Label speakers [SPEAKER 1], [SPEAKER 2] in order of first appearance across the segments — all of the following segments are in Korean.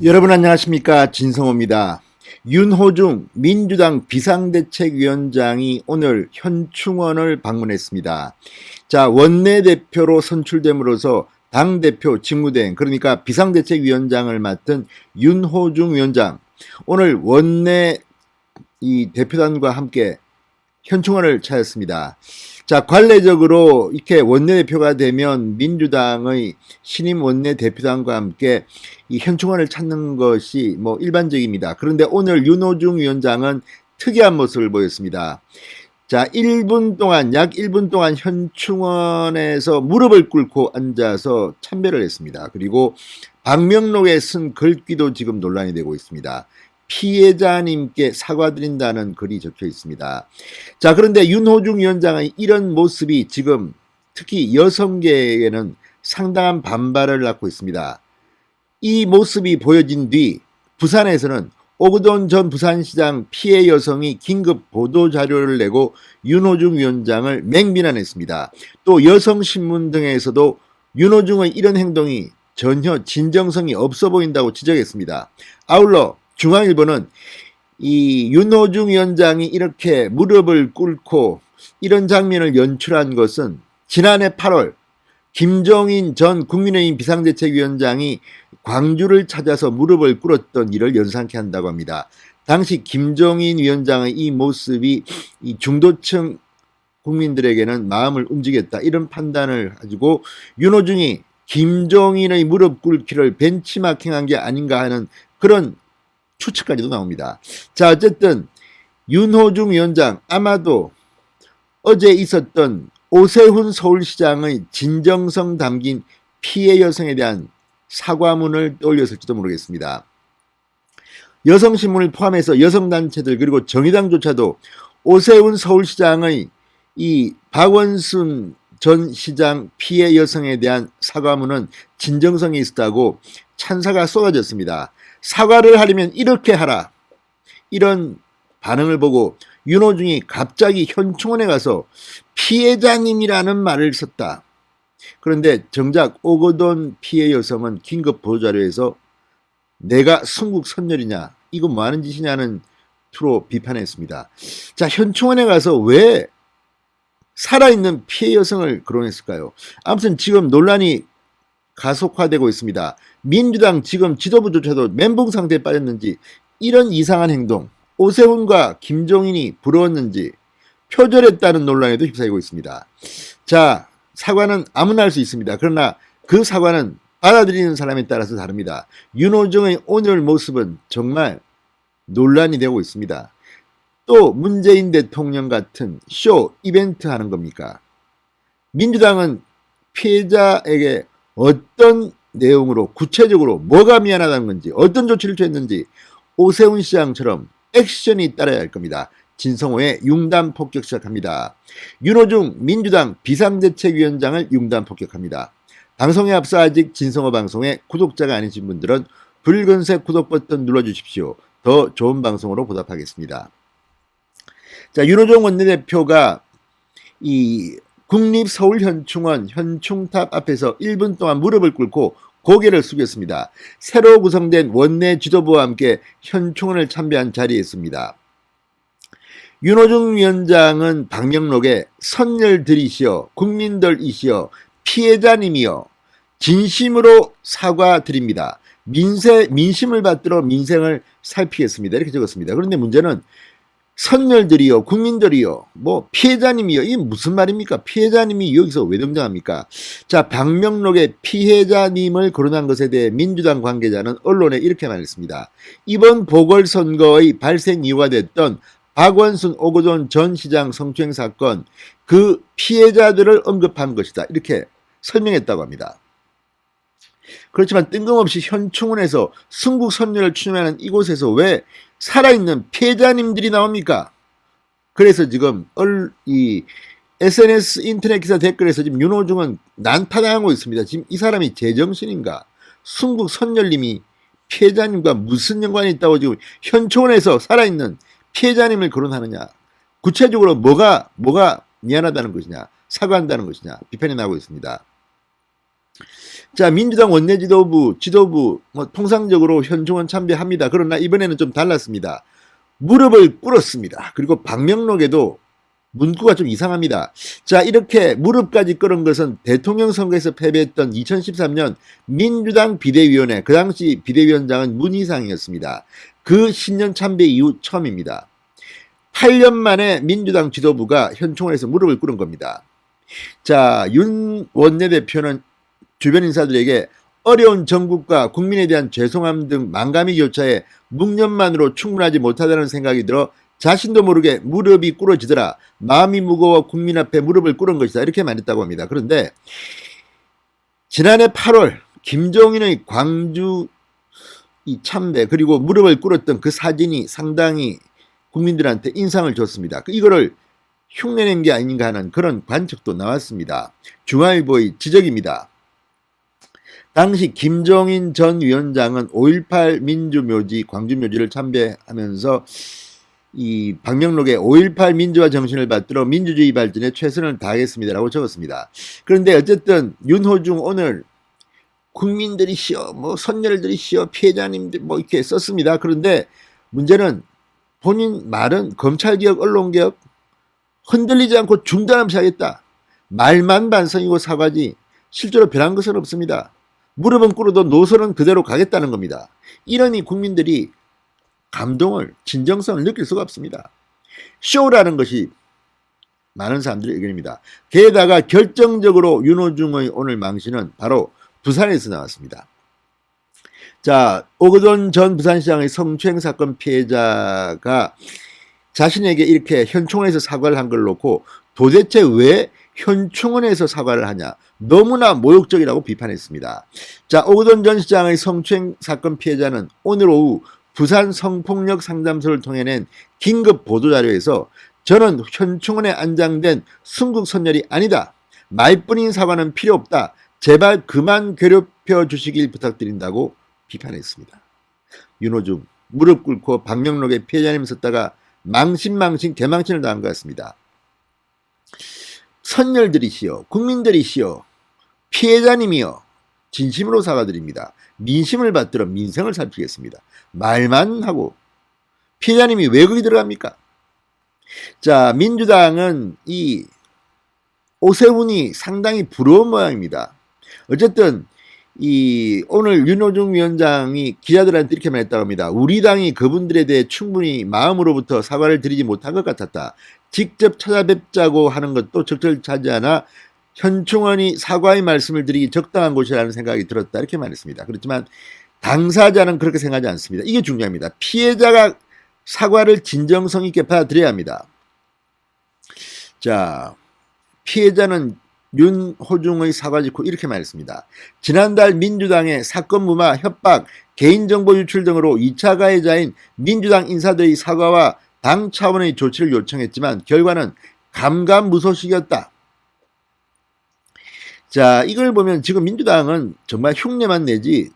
[SPEAKER 1] 여러분 안녕하십니까, 진성호입니다. 윤호중 민주당 비상대책위원장이 오늘 현충원을 방문했습니다. 자, 원내대표로 선출됨으로써 당대표 직무대행, 그러니까 비상대책위원장을 맡은 윤호중 위원장, 오늘 원내 이 대표단과 함께 현충원을 찾았습니다. 자, 관례적으로 이렇게 원내대표가 되면 민주당의 신임 원내대표단과 함께 이 현충원을 찾는 것이 뭐 일반적입니다. 그런데 오늘 윤호중 위원장은 특이한 모습을 보였습니다. 자, 약 1분 동안 현충원에서 무릎을 꿇고 앉아서 참배를 했습니다. 그리고 방명록에 쓴 글귀도 지금 논란이 되고 있습니다. 피해자님께 사과드린다는 글이 적혀 있습니다. 자, 그런데 윤호중 위원장의 이런 모습이 지금 특히 여성계에는 상당한 반발을 낳고 있습니다. 이 모습이 보여진 뒤 부산에서는 오거돈 전 부산시장 피해 여성이 긴급 보도자료를 내고 윤호중 위원장을 맹비난했습니다. 또 여성신문 등에서도 윤호중의 이런 행동이 전혀 진정성이 없어 보인다고 지적했습니다. 아울러 중앙일보는 이 윤호중 위원장이 이렇게 무릎을 꿇고 이런 장면을 연출한 것은 지난해 8월 김종인 전 국민의힘 비상대책위원장이 광주를 찾아서 무릎을 꿇었던 일을 연상케 한다고 합니다. 당시 김종인 위원장의 이 모습이 이 중도층 국민들에게는 마음을 움직였다, 이런 판단을 가지고 윤호중이 김종인의 무릎 꿇기를 벤치마킹한 게 아닌가 하는 그런 추측까지도 나옵니다. 자, 어쨌든 윤호중 위원장 아마도 어제 있었던 오세훈 서울시장의 진정성 담긴 피해 여성에 대한 사과문을 떠올렸을지도 모르겠습니다. 여성신문을 포함해서 여성단체들 그리고 정의당조차도 오세훈 서울시장의 이 박원순 전 시장 피해 여성에 대한 사과문은 진정성이 있었다고 찬사가 쏟아졌습니다. 사과를 하려면 이렇게 하라, 이런 반응을 보고 윤호중이 갑자기 현충원에 가서 피해자님이라는 말을 썼다. 그런데 정작 오거돈 피해 여성은 긴급 보도자료에서 내가 순국 선열이냐, 이거 뭐하는 짓이냐는 투로 비판했습니다. 자, 현충원에 가서 왜 살아있는 피해 여성을 거론했을까요? 아무튼 지금 논란이 가속화되고 있습니다. 민주당 지금 지도부조차도 멘붕 상태에 빠졌는지 이런 이상한 행동, 오세훈과 김종인이 부러웠는지 표절했다는 논란에도 휩싸이고 있습니다. 자, 사과는 아무나 할 수 있습니다. 그러나 그 사과는 받아들이는 사람에 따라서 다릅니다. 윤호중의 오늘 모습은 정말 논란이 되고 있습니다. 또 문재인 대통령 같은 쇼, 이벤트 하는 겁니까? 민주당은 피해자에게 어떤 내용으로 구체적으로 뭐가 미안하다는 건지, 어떤 조치를 취했는지 오세훈 시장처럼 액션이 따라야 할 겁니다. 진성호의 융단 폭격 시작합니다. 윤호중 민주당 비상대책위원장을 융단 폭격합니다. 방송에 앞서 아직 진성호 방송의 구독자가 아니신 분들은 붉은색 구독 버튼 눌러주십시오. 더 좋은 방송으로 보답하겠습니다. 자, 윤호중 원내대표가 이 국립서울현충원 현충탑 앞에서 1분 동안 무릎을 꿇고 고개를 숙였습니다. 새로 구성된 원내 지도부와 함께 현충원을 참배한 자리에 있습니다. 윤호중 위원장은 방명록에 선열들이시여 국민들이시여 피해자님이여 진심으로 사과드립니다. 민심을 받들어 민생을 살피겠습니다, 이렇게 적었습니다. 그런데 문제는 선열들이요, 국민들이요, 뭐 피해자님이요, 이게 무슨 말입니까? 피해자님이 여기서 왜 등장합니까? 자, 방명록에 피해자님을 거론한 것에 대해 민주당 관계자는 언론에 이렇게 말했습니다. 이번 보궐선거의 발생 이유가 됐던 박원순 오거돈 전 시장 성추행 사건, 그 피해자들을 언급한 것이다, 이렇게 설명했다고 합니다. 그렇지만 뜬금없이 현충원에서 순국선열을 추념하는 이곳에서 왜 살아있는 피해자님들이 나옵니까? 그래서 지금 이 SNS 인터넷 기사 댓글에서 지금 윤호중은 난타당하고 있습니다. 지금 이 사람이 제정신인가? 순국선열님이 피해자님과 무슨 연관이 있다고 지금 현충원에서 살아있는 피해자님을 거론하느냐? 구체적으로 뭐가 미안하다는 것이냐? 사과한다는 것이냐? 비판이 나오고 있습니다. 자, 민주당 원내 지도부 뭐 통상적으로 현충원 참배합니다. 그러나 이번에는 좀 달랐습니다. 무릎을 꿇었습니다. 그리고 방명록에도 문구가 좀 이상합니다. 자, 이렇게 무릎까지 꿇은 것은 대통령 선거에서 패배했던 2013년 민주당 비대위원회, 그 당시 비대위원장은 문희상이었습니다. 그 신년 참배 이후 처음입니다. 8년 만에 민주당 지도부가 현충원에서 무릎을 꿇은 겁니다. 자, 윤 원내대표는 주변 인사들에게 어려운 정국과 국민에 대한 죄송함 등 만감이 교차해 묵념만으로 충분하지 못하다는 생각이 들어 자신도 모르게 무릎이 꿇어지더라. 마음이 무거워 국민 앞에 무릎을 꿇은 것이다. 이렇게 말했다고 합니다. 그런데 지난해 8월 김종인의 광주 이 참배 그리고 무릎을 꿇었던 그 사진이 상당히 국민들한테 인상을 줬습니다. 이거를 흉내낸 게 아닌가 하는 그런 관측도 나왔습니다. 중앙일보의 지적입니다. 당시 김종인 전 위원장은 5.18 민주묘지 광주묘지를 참배하면서 이 방명록에 5.18 민주화 정신을 받들어 민주주의 발전에 최선을 다하겠습니다라고 적었습니다. 그런데 어쨌든 윤호중 오늘 국민들이시여 뭐 선열들이시여 피해자님들 뭐 이렇게 썼습니다. 그런데 문제는 본인 말은 검찰개혁 언론개혁 흔들리지 않고 중단 없이 하겠다. 말만 반성이고 사과지 실제로 변한 것은 없습니다. 무릎은 꿇어도 노선은 그대로 가겠다는 겁니다. 이러니 국민들이 감동을 진정성을 느낄 수가 없습니다. 쇼라는 것이 많은 사람들의 의견입니다. 게다가 결정적으로 윤호중의 오늘 망신은 바로 부산에서 나왔습니다. 자, 오거돈 전 부산시장의 성추행 사건 피해자가 자신에게 이렇게 현충원에서 사과를 한 걸 놓고 도대체 왜 현충원에서 사과를 하냐, 너무나 모욕적이라고 비판했습니다. 자, 오거돈 전 시장의 성추행 사건 피해자는 오늘 오후 부산 성폭력 상담소를 통해 낸 긴급 보도자료에서 저는 현충원에 안장된 순국선열이 아니다. 말뿐인 사과는 필요 없다. 제발 그만 괴롭혀 주시길 부탁드린다고 비판했습니다. 윤호중 무릎 꿇고 방명록에 피해자님 썼다가 망신 개망신을 당한 것 같습니다. 선열들이시여 국민들이시여 피해자님이여 진심으로 사과드립니다. 민심을 받들어 민생을 살피겠습니다. 말만 하고 피해자님이 왜 거기 들어갑니까? 자, 민주당은 이 오세훈이 상당히 부러운 모양입니다. 어쨌든 이 오늘 윤호중 위원장이 기자들한테 이렇게 말했다고 합니다. 우리 당이 그분들에 대해 충분히 마음으로부터 사과를 드리지 못한 것 같았다. 직접 찾아뵙자고 하는 것도 적절하지 않아 현충원이 사과의 말씀을 드리기 적당한 곳이라는 생각이 들었다. 이렇게 말했습니다. 그렇지만 당사자는 그렇게 생각하지 않습니다. 이게 중요합니다. 피해자가 사과를 진정성 있게 받아들여야 합니다. 자, 피해자는 윤호중의 사과 직후 이렇게 말했습니다. 지난달 민주당의 사건 무마, 협박, 개인정보 유출 등으로 2차 가해자인 민주당 인사들의 사과와 당 차원의 조치를 요청했지만 결과는 감감무소식이었다. 자, 이걸 보면 지금 민주당은 정말 흉내만 내지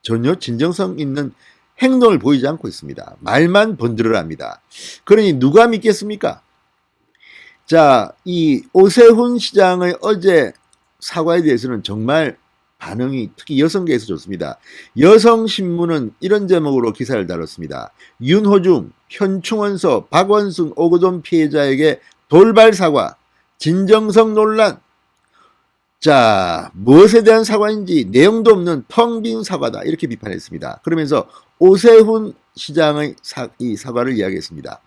[SPEAKER 1] 전혀 진정성 있는 행동을 보이지 않고 있습니다. 말만 번들어라 합니다. 그러니 누가 믿겠습니까? 자, 이 오세훈 시장의 어제 사과에 대해서는 정말 반응이 특히 여성계에서 좋습니다. 여성신문은 이런 제목으로 기사를 다뤘습니다. 윤호중, 현충원서, 박원순, 오거돈 피해자에게 돌발 사과, 진정성 논란. 자, 무엇에 대한 사과인지 내용도 없는 텅 빈 사과다. 이렇게 비판했습니다. 그러면서 오세훈 시장의 이 사과를 이야기했습니다.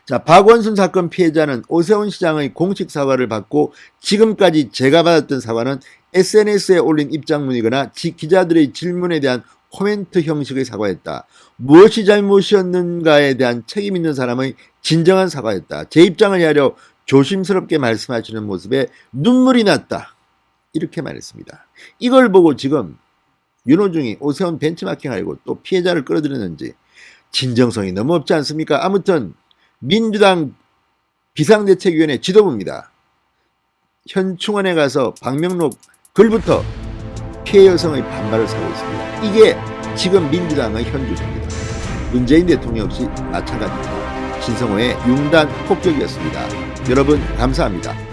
[SPEAKER 1] 자, 박원순 사건 피해자는 오세훈 시장의 공식 사과를 받고 지금까지 제가 받았던 사과는 SNS에 올린 입장문이거나 기자들의 질문에 대한 코멘트 형식의 사과였다. 무엇이 잘못이었는가에 대한 책임 있는 사람의 진정한 사과였다. 제 입장을 이해하려 조심스럽게 말씀하시는 모습에 눈물이 났다. 이렇게 말했습니다. 이걸 보고 지금 윤호중이 오세훈 벤치마킹하려고 또 피해자를 끌어들였는지 진정성이 너무 없지 않습니까? 아무튼 민주당 비상대책위원회 지도부입니다. 현충원에 가서 방명록 글부터 피해 여성의 반발을 사고 있습니다. 이게 지금 민주당의 현주소입니다. 문재인 대통령 역시 마찬가지입니다. 신성호의 융단 폭격이었습니다. 여러분 감사합니다.